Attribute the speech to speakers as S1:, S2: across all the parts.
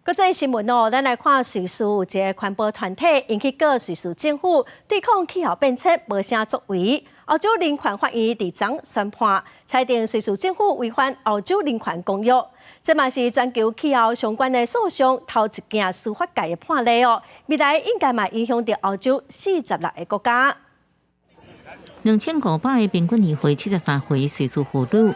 S1: 国际新闻哦，咱来看瑞士有一个环保团体引起各瑞士政府对抗气候变迁无啥作为。欧洲人权法院伫昨宣判，裁定瑞士政府违反欧洲人权公约。这嘛是全球气候相关的诉讼头一件司法界的判例哦。未来应该嘛影响到欧洲46个国家。
S2: 2500个平均年岁73岁瑞士妇女，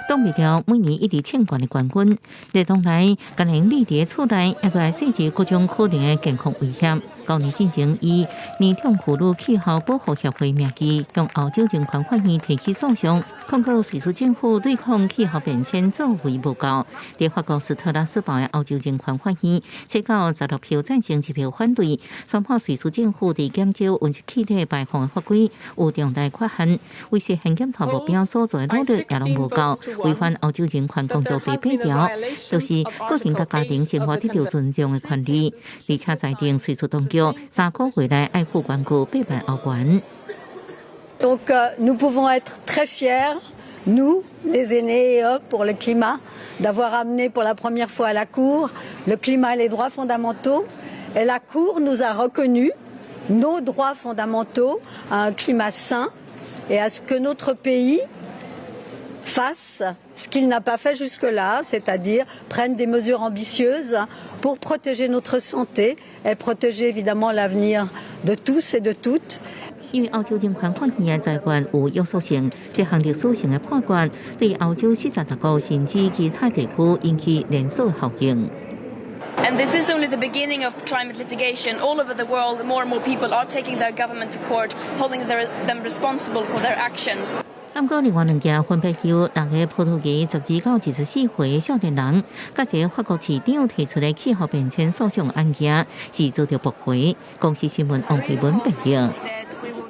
S2: 当未了每年一直称冠的冠军。历当来，家庭里伫厝内也来设置各种可能的健康危险。9年进前，以年长妇女气候保护协会名义，向欧洲人权法院提起诉讼，控告瑞士政府对抗气候变迁作为无够。在法国斯特拉斯堡的欧洲人权法院，切到16票赞成，1票反对，宣判瑞士政府伫减少温室气体排放的法规有重大缺陷，为实现减碳目标所做的努力也拢无够，违反欧洲人权公约第8条，就是个人甲家庭生活得到尊重的权利，而且裁定瑞士当局3个月内爱护关顾8万欧元。
S3: Donc nous pouvons être très fiers, nous, les aînés et eux, pour le climat, d'avoir amené pour la première fois à la Cour le climat et les droits fondamentaux. Et la Cour nous a reconnu nos droits fondamentaux à un climat sain et à ce que notre pays fasse ce qu'il n'a pas fait jusque-là, c'est-à-dire prenne des mesures ambitieuses pour protéger notre santé et protéger évidemment l'avenir de tous et de toutes.
S2: 因为欧洲人权法院的裁决有约束性，这项历史性的判决对欧洲46个甚至其他地区引起连锁效应。
S4: And this is only the beginning of climate litigation. All over the world, more and more people are taking their government to court, holding them responsible for their actions.
S2: 不过，另外2件分别由6个葡萄牙12到24岁的少年人，甲一个法国市长提出的气候变迁诉讼案件是遭到驳回。公司新闻王培文报道。